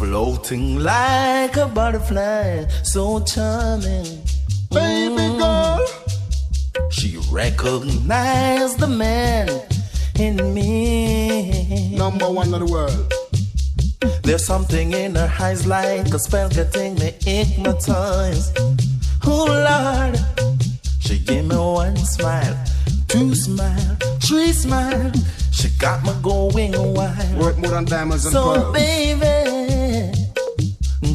floating like a butterfly, so charming. Baby girl, she recognized the man in me. Number one in the world. There's something in her eyes like a spell getting me hypnotized. Oh Lord, she gave me one smile, two smile, three smile. She got me going wild. Worth more than diamonds and pearls. So baby,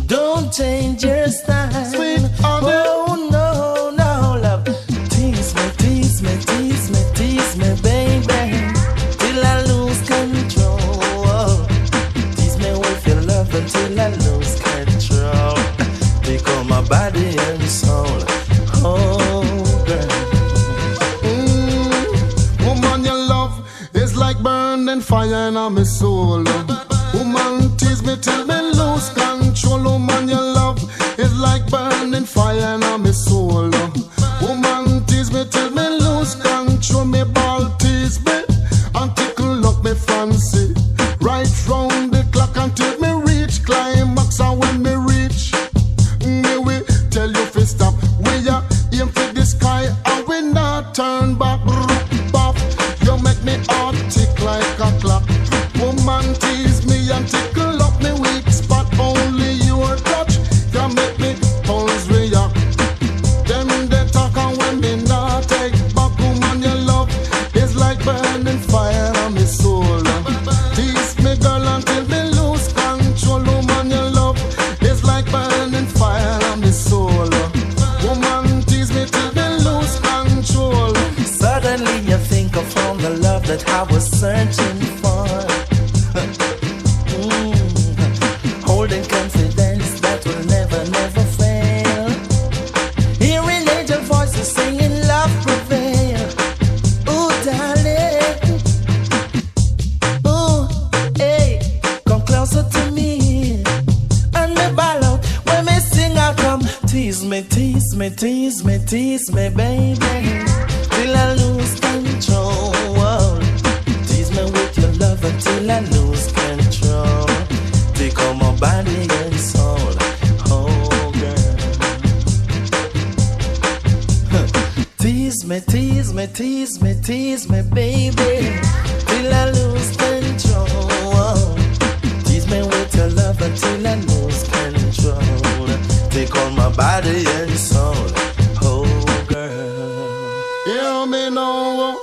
don't change your style. Sweet honey. Oh no, no love. Tease me, tease me, tease me, tease me, baby, till I lose control. Tease me with your love until I lose control. Become my body and soul. Oh girl. Woman, your love is like burning fire in my soul. Woman, tease me till me lose control. Woman, your love is like burning fire in my soul. Woman, tease me till me lose control. Me ball tease me and tickle up me fancy. Right round the clock until me reach climax. And when me reach, me will tell you to stop. We are aim for the sky and we not turn back. You make me heart tick like a clock. Woman, tease me and tickle up me weak spot. Only your touch can make me pulse react. Them they talk and when me not take back. Woman, your love is like burning fire on me soul. Tease me girl until me lose control. Woman, your love is like burning fire on me soul. Woman, tease me till me lose control. Suddenly you think I found the love that I was searching for. Holding confidence that will never, never fail. Hearing angel voices singing love prevail. Ooh, darling. Ooh, hey, come closer to me. And me ball out when me sing out, come tease me, tease me, tease me, tease me, baby, till I lose control. Tease me with your love until I lose control. Take on my body and soul. Oh girl. Tease me, tease me, tease me, tease me, baby, till I lose control. Tease me with your love until I lose control. Take on my body and soul. Oh girl. Hear me now,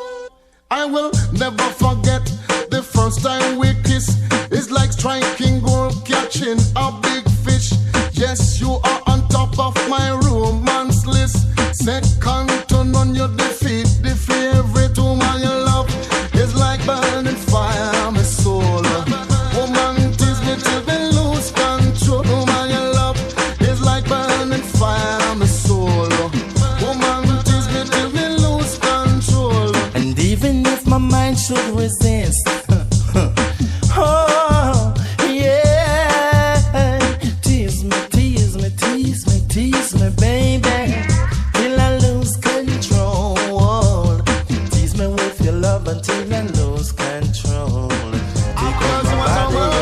I will never forget the first time we kiss. It's like striking gold, catching a big fish. Yes, you are on top of my romance list. Second to none, you defeat the favorite woman. Your love is like burning fire on my soul. Woman, tease me till me lose control. Woman, your love is like burning fire on my soul. Woman, tease me till me lose control. And even if my mind should resist, oh yeah, tease me, tease me, tease me, tease me, baby, till I lose control. Tease me with your love until I lose control. Take over my body.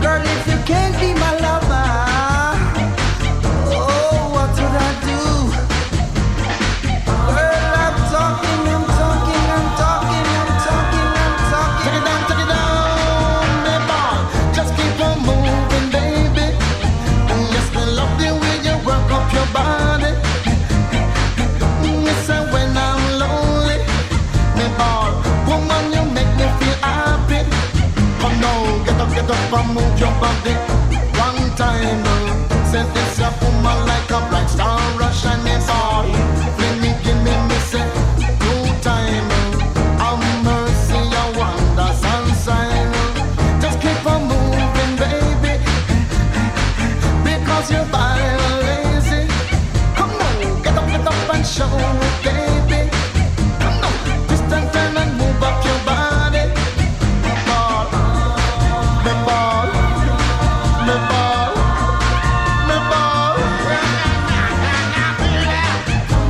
Girl, if you can't be my lover, up and move your body one time. Say this a woman like a bright star, rush and it's all. Give me, say, two time. Have mercy, your wonders and sign. Just keep on moving, baby, because you're body lazy. Come on, get up and show it, baby. Come on, twist and turn and move up your body. Ball, me ball, me ball, me ball.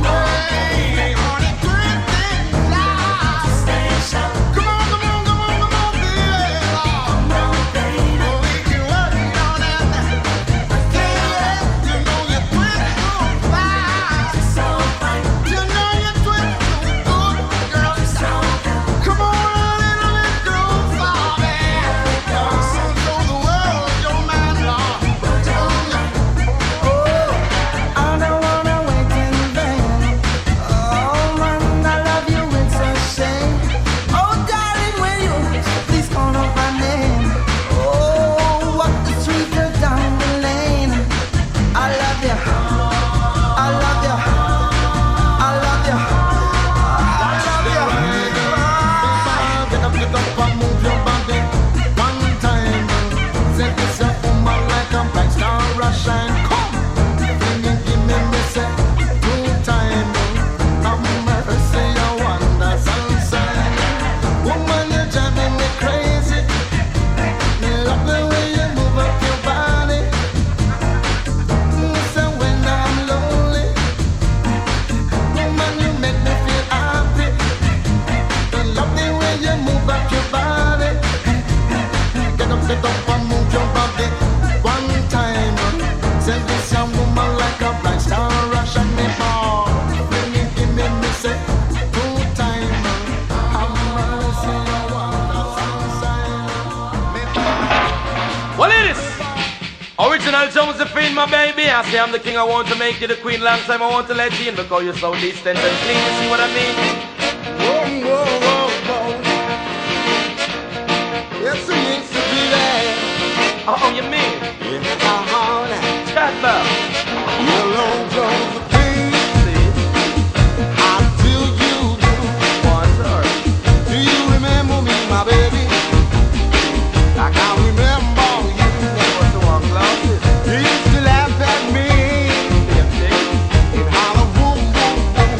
Hey, on a birthday live station. Come on, come on, come on, come on, baby. Come on, baby. Oh, we can work on it. You know you twist so fine. So fine. You know you twist so good, girl. So good. Come on, little bit groove for me. So the world, your man, Lord. I don't wanna wait in vain. Oh man, I love you, it's a shame. Oh darling, will you please call out my name? Oh, walk the street or down the lane. I love you, I love you, I love you, I love you. Get up and move your body one time. Say this a woman like a bright star, rush and come. Give me, say, two time. Have mercy, your wonders and sign. Woman, you're driving me crazy. Me love the way you move up your body. Listen when I'm lonely. Woman, you make me feel happy. I love the way you move up your body. Get up and move your body one time. Say this young woman like a bright star, rush and me ball. Give me, say, two time. Have mercy, your wonders and sign. Me ball. Well, it is original Josephine, my baby. I say I'm the king, I want to make you the queen. Long time I want to let you in because you're so distant and clean. You see what I mean? Whoa, whoa, whoa, whoa. Yes, it needs to be there. Oh, you mean? In the heart. Chat about. Yellow Josephine, See? how do you do? One, sir. Do you remember me, my baby? I can remember you. What's the one, glasses? You used to laugh at me and holler, boom, boom, boom.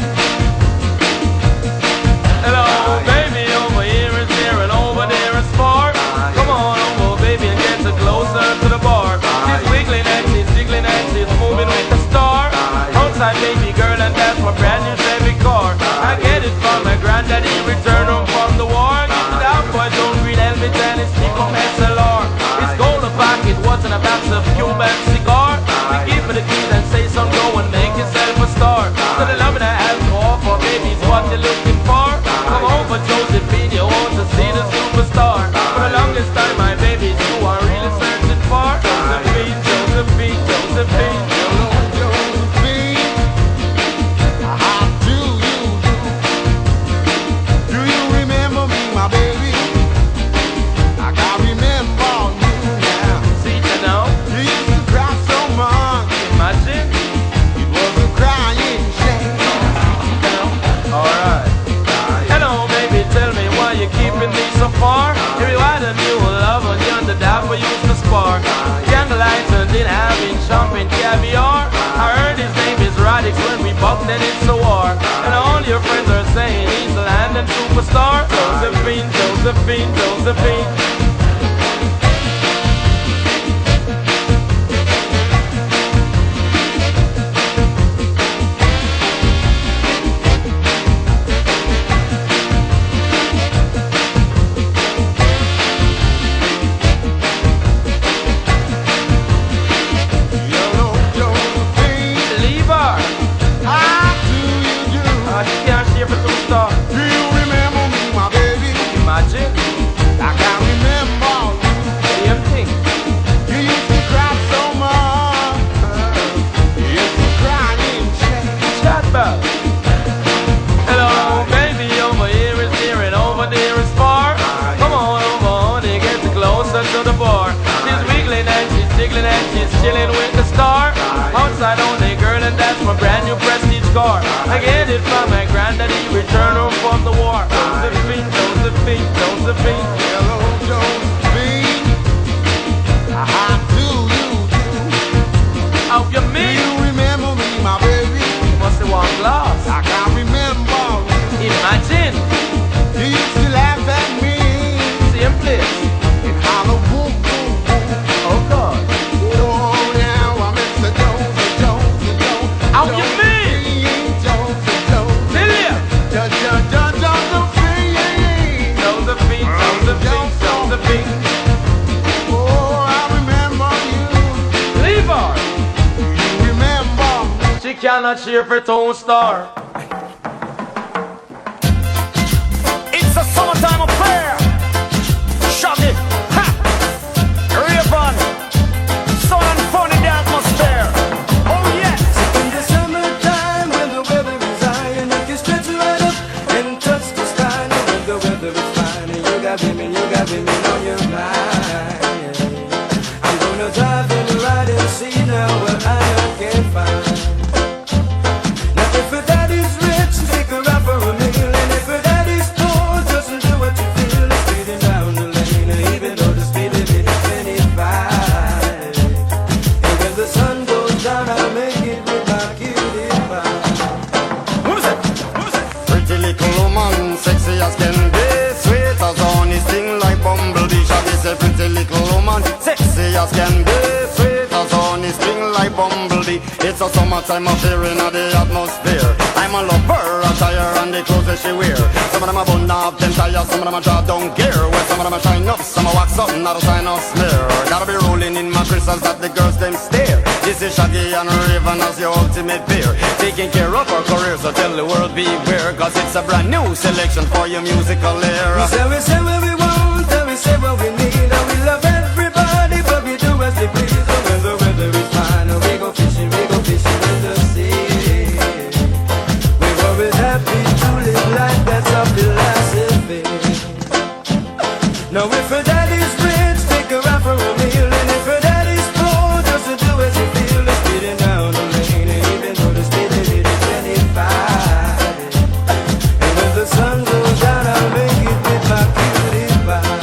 Hello, baby, over here is there and over there is far. Come on over, baby, and get closer to the bar. She's wiggling and she's jiggling and she's moving with the star. Outside, baby girl, and that's my brand new Chevy car. I get it from my granddaddy, return home from the war. Give me that boy, don't read helmet and it's Nico SLR. His gold pocket was in a box of Cuban cigar. We give me the keys and say some go and make yourself a star. So the love and the alcohol for baby's what you're looking for. Come over, Josephine, you want to see the superstar. For the longest time, my baby, you are really searching for Josephine, Josephine, Josephine. Yellow Josephine, how do you do? Do you remember me, my baby? I can remember you now. See you now, You used to cry so much, imagine. it was a crying shame. Alright. Hello, baby, tell me why you're keeping me so far. If you had a new love and you're the dad we used to spar. Candlelight and then having champagne caviar. I heard his name is Radix when we bucked then it's a war. And all your friends are saying he's the land and superstar. Josephine, Josephine, Josephine. Yellow Josephine, Leave her. how do you do? She can't share for two stars. Do you remember me, my baby? Imagine. I can remember won the war. Josephine, Josephine, Josephine. Hello, Josephine. How do you do? How you Do mean? you remember me, my baby? Must have one glass. I can't remember. Imagine, You used to laugh at me same place. and holler, boom, boom, boom. Oh God. Oh, now I'm Mr. Josephine. How you mean? Josephine. Tell ya. Josephine. Josephine, Josephine, Josephine. Oh, I remember you. Leave her. Remember. She cannot cheer for Tone Star. It's a summertime affair. Shaggy, ha, Raven, sun and fun in the atmosphere. Oh yes. In the summertime when the weather is high and you can stretch right up and touch the sky. And when the weather is fine and you got women on your mind. I'm gonna drive and ride and see now what I can find. Now if her daddy's rich, take her out for a meal. And if her daddy's poor, just do what you feel. It's speeding down the lane, even though the speed limit is 25. And when the sun goes down, I'll make it with my cutie pie. Who's it? Who's it? Pretty little woman, sexy as can be, sweet as honey, sting like bumblebee. Shaggy say pretty little woman, sexy as can be, sweet as honey, sting like bumblebee. It's a summertime affair in the atmosphere. I'm a lover, attire and the clothes that she wear. Some of them are bun up, them tires, some of them are draw down gear. Well, some of them are shine up, some are wax up, not a sign of smear. Gotta be rolling in my crystals that the girls them stare. This is Shaggy and Raven as your ultimate pair. Taking care of our career, so tell the world beware. Cause it's a brand new selection for your musical era. We say what we want, and we say what we need. And we love everybody, but we do as we please. And when the weather is fine, we go fishing in the sea. We're always happy to live life, that's our philosophy. Now if her daddy's rich, take her out for a meal. And if her daddy's poor, just to do as you feel. It's speeding down the lane, and even though the speed limit is 25. And when the sun goes down, I'll make it with my cutie pie.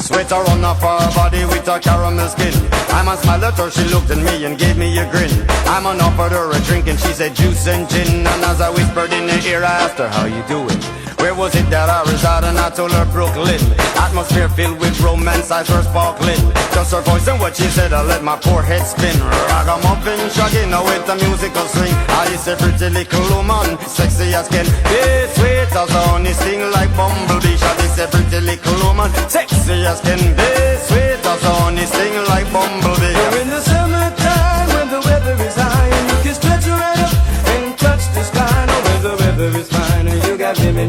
Sweater on off her body with a caramel skin. I'm a smile at her, she looked at me and gave me a grin. I'm on offered her a drink and she said juice and gin. And as I whispered in her ear, I asked her, how you doing? Where was it that I resided? And I told her Brooklyn. Atmosphere filled with romance, eyes were sparkling. Just her voice and what she said, I let my poor head spin. Raggamuffin, Shaggy, now with the musical swing. I is a pretty little woman, sexy as can be, sweet as honey, sting like bumblebee. Shaggy is a pretty little woman, sexy as can be, sweet as honey, sting like bumblebee. We're in the summertime when the weather is high and you can stretch right up and touch the sky. Now when the weather is fine and you got women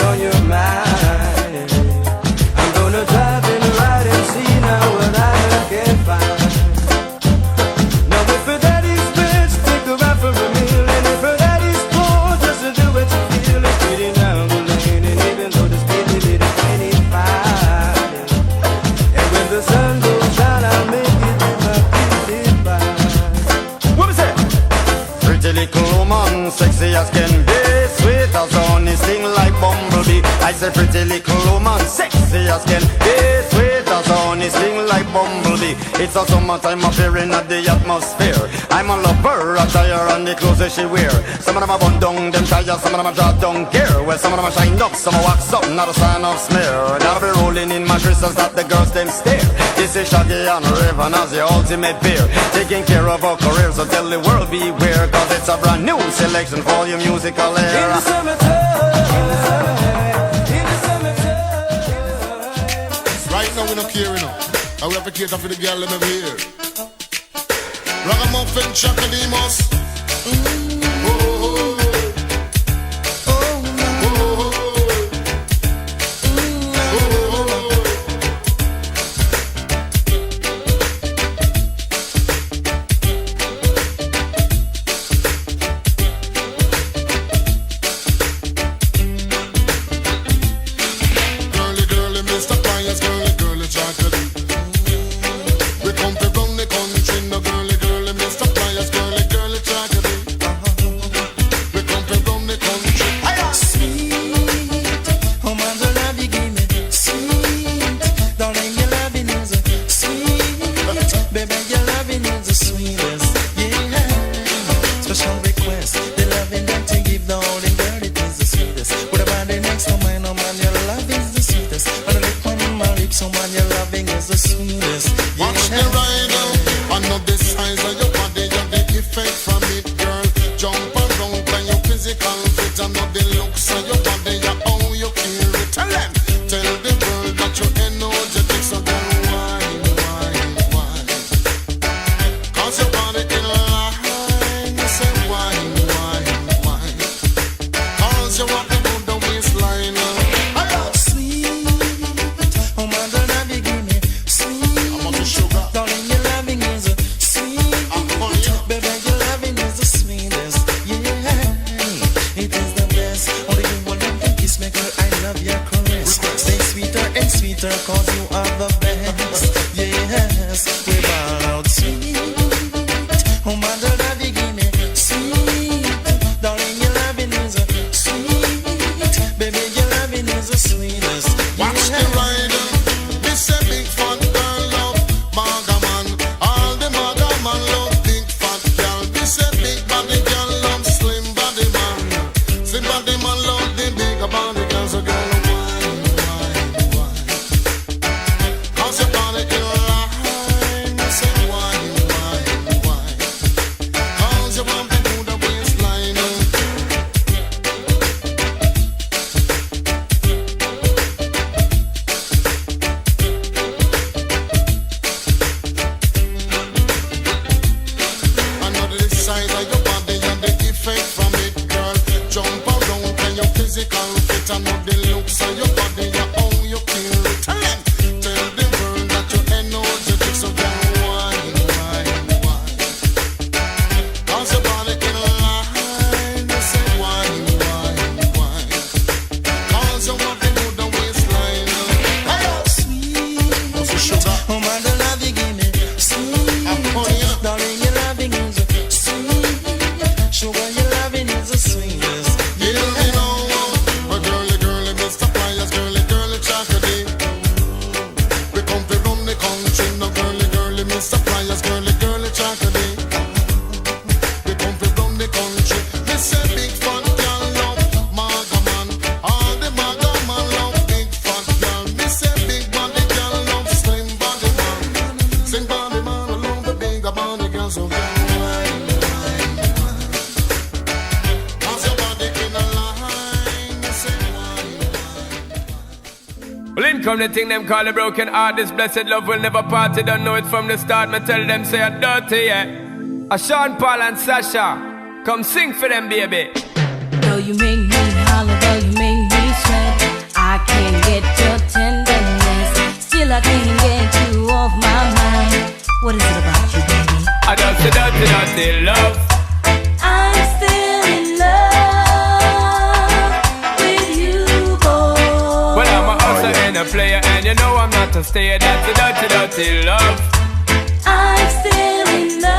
on your mind. I'm gonna drive and ride and see now what I can find. Now if her daddy's rich, take her out for a meal. And if her daddy's poor, just to do what you feel. It's speeding down the lane, and even though the speed limit is 25. And when the sun goes down, I'll make it with my cutie pie. What is it? Pretty little woman, sexy as can be, sweet as honey, sting like bumblebee. I said pretty little woman, sexy as can be, sweet as honey, sting like bumblebee. It's a summertime affair in the atmosphere. I'm a lover, attire and the clothes that she wear. Some of them are bun down, them tires, some of them are draw down gear. Well, some of them are shine up, some are wax up, not a sign of smear. Gotta be rolling in my crystals that the girls them stare. This is Shaggy and Raven as the ultimate pair. Taking care of our career, so tell the world beware. Cause it's a brand new selection for your musical In era. the summertime, in the summertime, in the summertime. Right now we don't care enough. I will have to cater for the girl them over here. Raggamuffin, Chakadimus. Oh, oh, oh, girly, Mr. Pious, girly, chocolate. We come to run the country, no girly, Mr. Pious, girly, chocolate. So man, your loving is the sweetest. Watch the rider. I know the size of your body and the effect from it, girl. Jump around and your physical fit. I know the looks of your body and how you feel it. Tell them, tell the world that you're energetic. So girl, wine, wine, wine. Cause your body in line. You say wine, wine, wine. Cause you want to move the waistline. Cause you are the best. Yes, we ball out sweet. Oh, mother, daddy, give me sweet. Darling, your loving is a sweet. Baby, your loving is the sweetest. Watch the rider. This a big fat girl love Maga man. All the Maga man love big fat girl. This a big body girl love slim body man. Slim body man love the big body girl. So girl, Come the thing them call a broken heart. This blessed love will never part. They don't know it from the start. Me tell them say I'm dirty, yeah. A Sean Paul and Sasha, come sing for them, baby. Though you make me holler, though you make me sweat, I can't get your tenderness. Still I can't get you off my mind. What is it about you, baby? I don't say dirty, dirty love. I'm still in love with you, boy. Well, I'm a hustler and a player, and you know I'm not a stayer. That's a dirty, dirty love. I'm still in love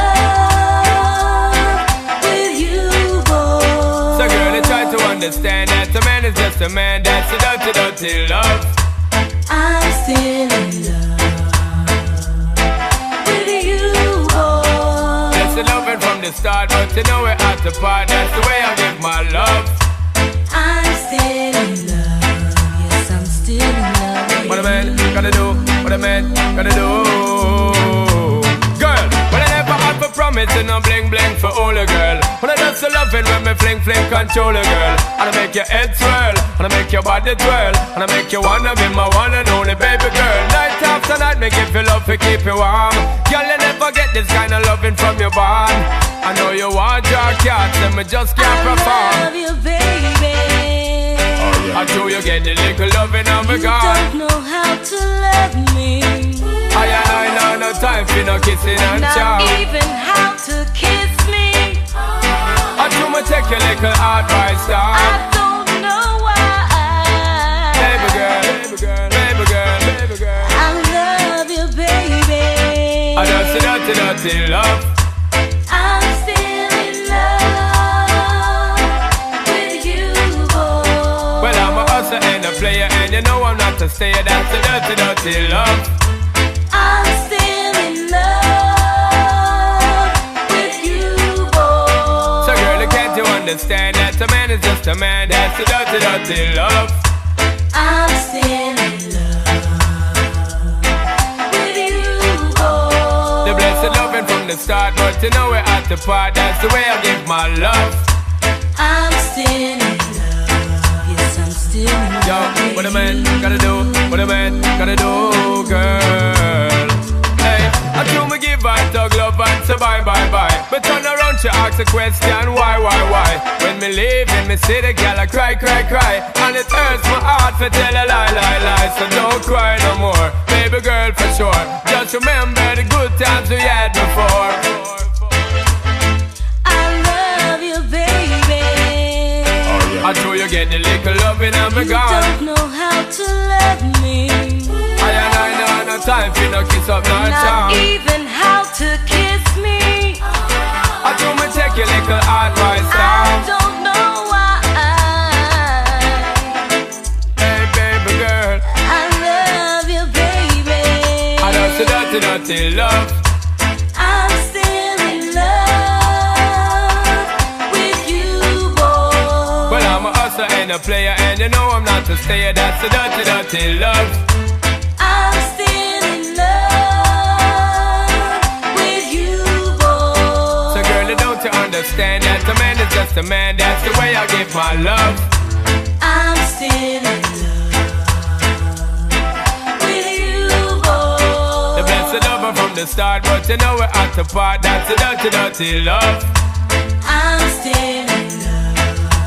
with you, boy. So girl, I try to understand that a man is just a man. That's a dirty, dirty love. I'm still in love with you, boy. That's the loving from the start, but you know we're at the part. That's the way I give my love. I'm still in love. Yes, I'm still in love. What a man gotta do, what a man gotta do. Girl, when I never had for promise and no bling bling for all a girl. When I just the loving when me fling fling control a girl. And I make your head swirl, and I make your body twirl, and I make you wanna be my one and only baby girl. Night after night, me give you love to keep you warm. Girl, you never get this kind of loving from your bond. I know you want your cat, and me just can't perform. I love you, baby. I know you get the little loving on me You gone. don't know how to love me. I know no time for no kissing and chow. Not even how to kiss me. I do me take your little advice down. I don't know why. Baby girl, baby girl, baby girl, baby girl. I love you, baby. I just a dirty, dirty love. I'm still in love with you, boy. Well, I'm a hustler and a player, and you know I'm not a stayer. That's a dirty, dirty love. I'm still in love with you, boy. So girl, can't you understand that a man is just a man? That's a dirty, dirty love. I'm still in love the start, but you know we're at the part. That's the way I give my love. I'm still in love. Yes, I'm still in love. Yo, what a man gotta do, what a man gotta do, girl. Hey, I do me give her tug love and say bye, bye, bye. But turn around, she asks a question, why? When me leave in me see the girl, I cry. And it hurts my heart to tell a lie. So don't cry no more, baby girl, for sure. Just remember the good times we had before. I love you, baby. I know you get the little loving and me You gone. don't know how to love me. I know no time for no kiss up, no Not charm. even how to kiss me. I do me take your little advice I down. don't know why. Hey baby girl, I love you, baby. I know so dirty love. I'm still in love with you, boy. Well, I'm a hustler and a player, and you know I'm not a stayer. That's a dirty love. I'm still in love with you, boy. So girl, don't you understand that a man is just a man? That's the way I give my love. I'm still in love with you, boy. The blessed lover from the start, but you know we're at the part. That's a dirty love. I'm still in love.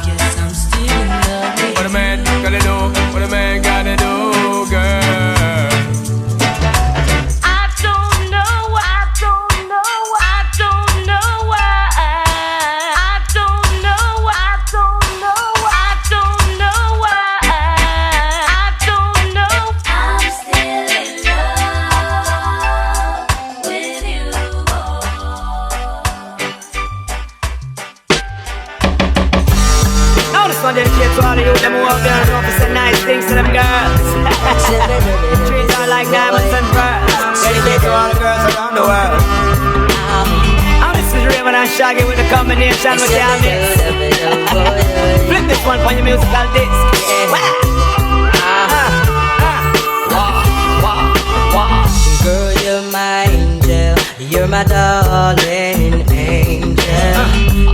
Yes, I'm still in love with What a man gotta do, what a man gotta do, girl. I don't know why. I'm still in love with you, boy. Now this one dedicated to all of you them who out there and know to say nice things to them girls. Treat her like diamonds and pearls. Dedicated to all the girls around the world. Now this is Raymond and Shaggy with the combination with your mix. Flip this one for your musical disc. Girl, you're my angel, you're my darling angel.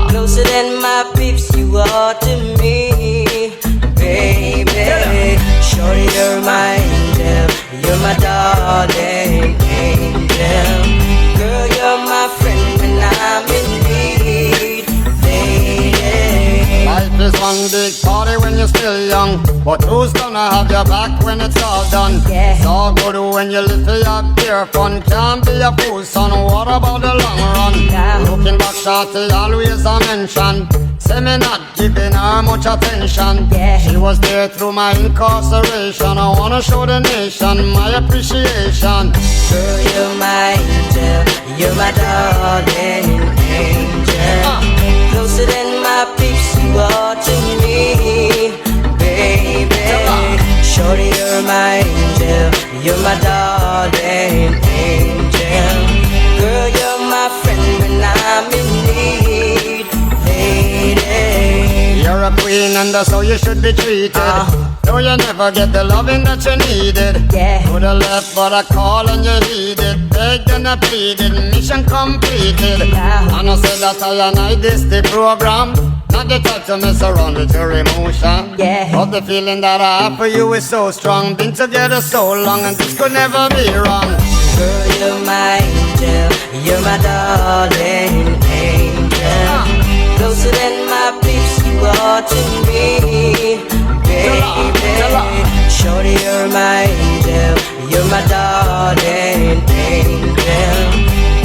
Closer than my peeps, you are to me, baby. Shorty, you're my angel, you're my darling angel. Girl, you're my friend when I'm in need, lady. Life is one big party when you're still young, but who's gonna have your back when it's all done? Yeah. It's all good when you live for your pure fun. Can't be a fool, son, what about the long run? Yeah. Looking back, shorty, always a mention. Say me not giving her much attention. Yeah. She was there through my incarceration. I wanna show the nation my appreciation. Girl, you're my angel, you're my darling angel. Closer than my peeps, you are to me, baby. Shorty, you're my angel, you're my darling angel. Girl, you're my friend when I'm in need, lady. You're a queen and that's how you should be treated. Though you never get the loving that you needed. Yeah. To the left but I call and you heeded. Begged and I pleaded, mission completed. Yeah. And I said that I and I this the program. Not the type to mess around with your emotion. Yeah. But the feeling that I have for you is so strong. Been together so long and this could never be wrong. Girl, you're my angel, you're my darling angel. Closer than my peeps, you are to me, baby. Shorty, you're my angel, you're my darling angel.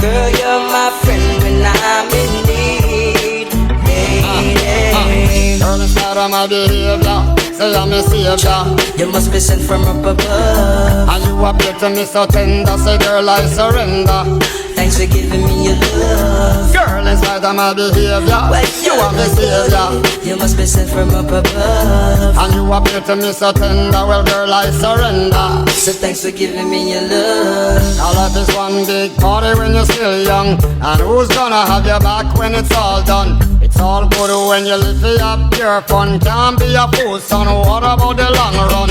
Girl, you're my friend when I'm in need, lady. Girl, inside of my behavior, say I'm a savior. You must be sent from up above. And you appear to me so tender. Say girl, I surrender. Thanks for giving me your love. Girl, inside of my behavior, you are my savior. You must be sent from up above. And you appear to me so tender. Well, girl, I surrender. So thanks for giving me your love. Now life is one big party when you're still young. And who's gonna have your back when it's all done? It It's all good when you live for your pure fun. Can't be a fool, son. What about the long run?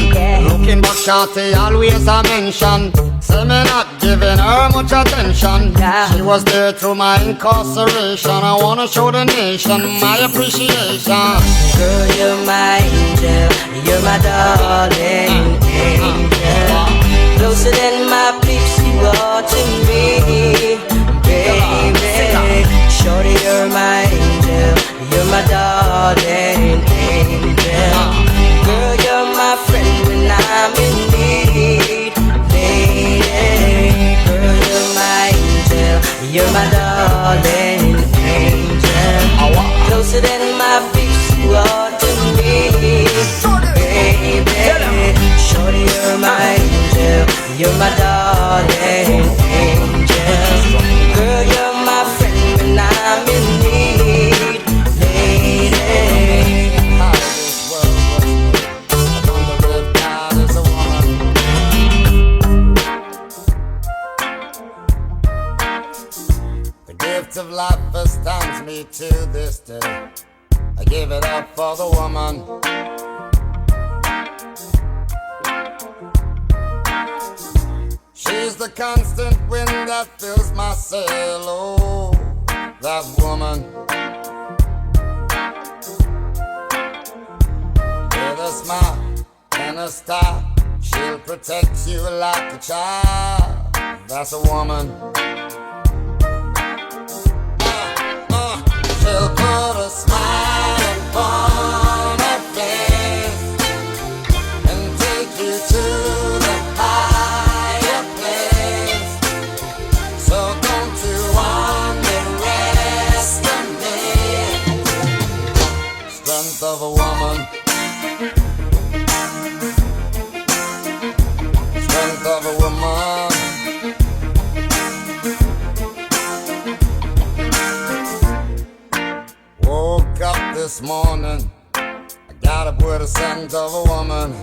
Looking back, shawty always a mention. Say me not giving her much attention. She was there through my incarceration. I wanna show the nation my appreciation. Girl, you're my angel, you're my darling angel. Closer than my peeps, you are to me, baby. Shorty, you're my angel, you're my darling angel. Girl, you're my friend when I'm in need, lady. Girl, you're my angel, you're my darling angel. Closer than my peeps, you are to me, baby. Shorty, you're my angel, you're my darling angel. Girl, you're my friend when I'm in need, lady. How this world was made, I wonder if God is a woman. The gift of life astounds me to this day. I give it up for the woman. She's the constant wind that fills my sail. Oh, that woman. With a smile and a star, she'll protect you like a child. That's a woman. She'll put a smile upon her face and take you to the higher place. So don't you underestimate strength of a woman. Strength of a woman. Woke up this morning, I got up with a scent of a woman.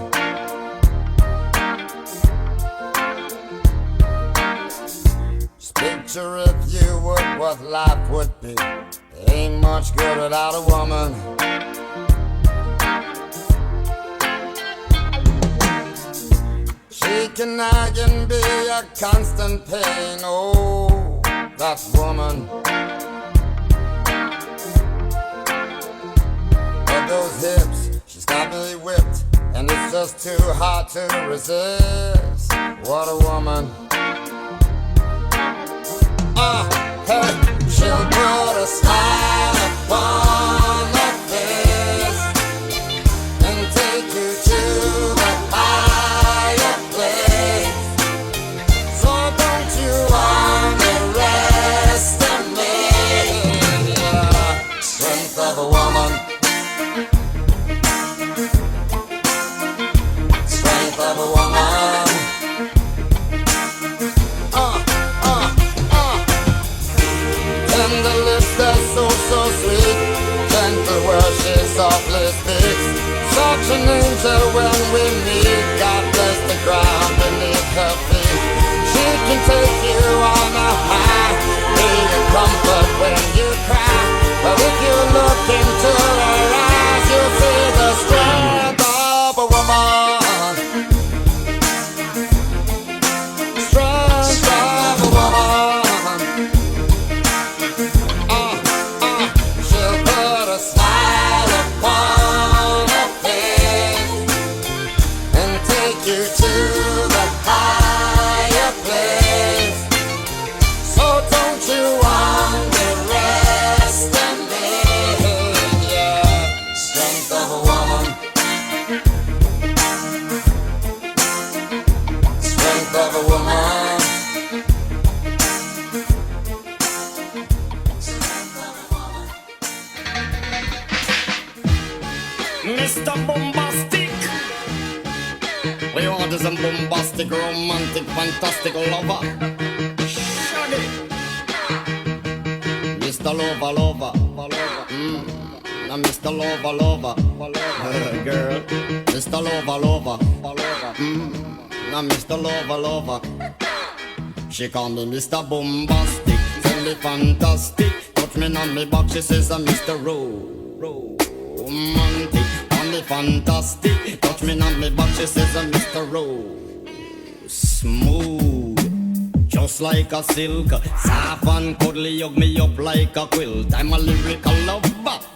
Just picture if you would what life would be. It ain't much good without a woman. She can nag and be a constant pain. Oh, that woman. Those hips, she's got me whipped, and it's just too hard to resist. What a woman. Hey, she'll put a smile upon her face and take you to the higher place. So don't you underestimate the strength of a woman. Strength of a woman. Tender lips that's so sweet. Gentle words she softly speaks. Such an angel when we meet. God bless the ground beneath her feet. She can take you on a high, be a comfort when you cry. But if you look into her eyes, you'll see the strength of a woman. Strength of a woman. She'll put a smile upon her face and take you to the higher place. So don't you underestimate, yeah, strength of a woman. Strength of a woman. Mr. Bombastic. We want is a bombastic, romantic, fantastic lover. Shaggy. Mr. Lover, lover. Now Mr. Lover, lover. Girl. Mr. Lover, lover. Now Mr. Lover, lover. She call me Mr. Bombastic, tell me fantastic. touch me on me back, she says, Mr. Romantic, on me fantastic. Touch me on me back, she says, Mr. Smooth, just like a silk. Soft and cuddly, hug me up like a quilt. I'm a lyrical lover.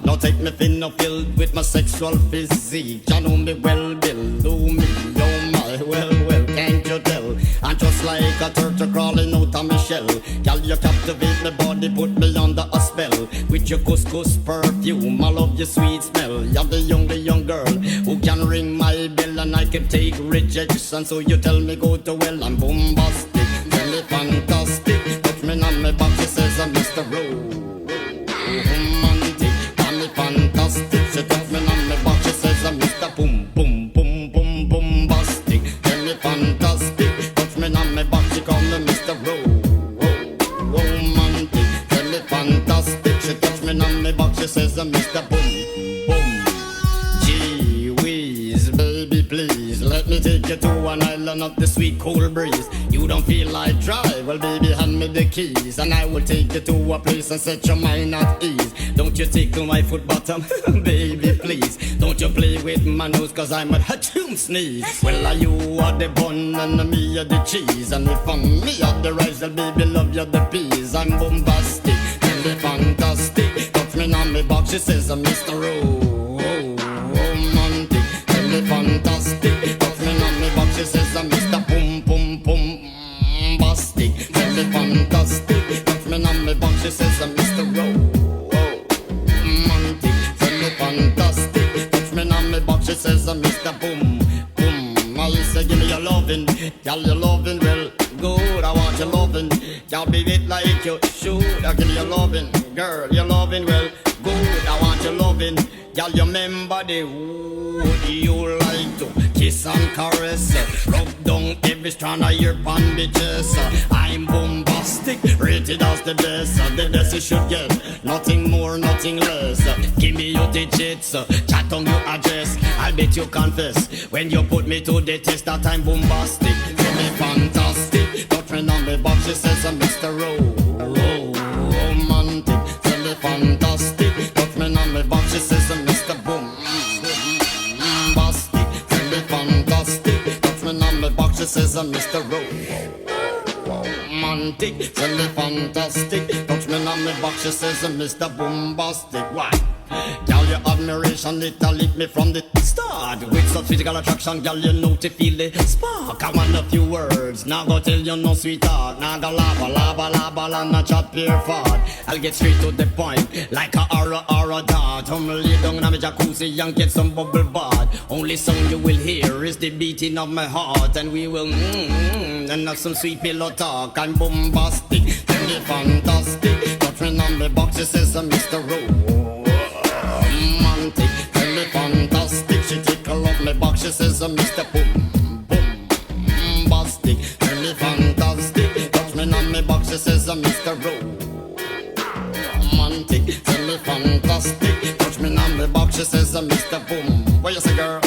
Now take me thin or filled with my sexual physique. You know me well, Bill. Do me, oh my, well, can't you tell? I'm just like a turtle crawling out of my shell. Girl, you captivate my body, put me under a spell. With your couscous perfume, I love your sweet smell. You're the young girl who can ring my bell, and I can take rejection. So you tell me go to well, I'm bombastic, tell me fantastic. Touch me on my back, she says I'm Mr. Romantic, tell me fantastic. She touch me on my back, she says I'm Mr. Boom, boom, boom, boom, bombastic. Tell me fantastic. Touch me on my back, she call me Mr. Romantic. Tell me fantastic. She touch me on my back, she says I'm Mr. Boom, boom. Gee whiz, baby please, let me take you to an island of the sweet cool breeze. You don't feel like drive, well baby hand me the keys, and I will take you to a place and set your mind at ease. Don't you tickle my foot bottom, baby please. Don't you play with my nose, cause I'm a hatchoon sneeze. Well you are the bun and me are the cheese, and if I'm me are the rice, well baby love you the peas. I'm bombastic, tell me fantastic. Touch me on me box, she says I'm Mr. Romantic. Tell me fantastic. Touch me on me box, she says I'm Mr. Boom Boom Boom Bastic. Tell me fantastic. Touch me on me box, she says I'm Mr. Romantic. Tell me fantastic. Touch me on me box, she says I'm Mr. Boom Boom. I say give me your lovin', girl your lovin' well good. I want your lovin', y'all be it like you should. I give me your lovin', girl your lovin' well good. I want your lovin', y'all you remember the wood you like to kiss and caress, rub down every strand of your bandages. I'm bombastic, rated as the best you should get, nothing more, nothing less. Give me your digits, chat on your address. I'll bet you confess when you put me to the test that I'm bombastic. Tell me fantastic, touch me on the box, she says I'm Mr. Romantic. Tell me fantastic, touch me on the box, she says I'm Mr. Bombastic. Tell me fantastic, touch me on the box, she says I'm Mr. Romantic. Tell me fantastic, touch me on the box, she says I'm Mr. Bombastic. Why? Girl, your admiration, it lit me from the start. With such physical attraction, girl, you know to feel the spark. I want a few words, now go tell you no sweetheart. Now go lava, not chat pure fart. I'll get straight to the point, like a aura dart. Lay down in my jacuzzi and get some bubble bath. Only song you will hear is the beating of my heart, and we will and have some sweet pillow talk. I'm bombastic, tell me fantastic. Touch me on the box, she says I'm Mr. Romantic. Tell me fantastic. She tickle up my box, she says I'm Mr. Bombastic. Tell me fantastic. Touch me on my box, she says I'm Mr. Romantic. Tell me fantastic. Touch me on my box, she says I'm Mr. Boom. What you say, girl?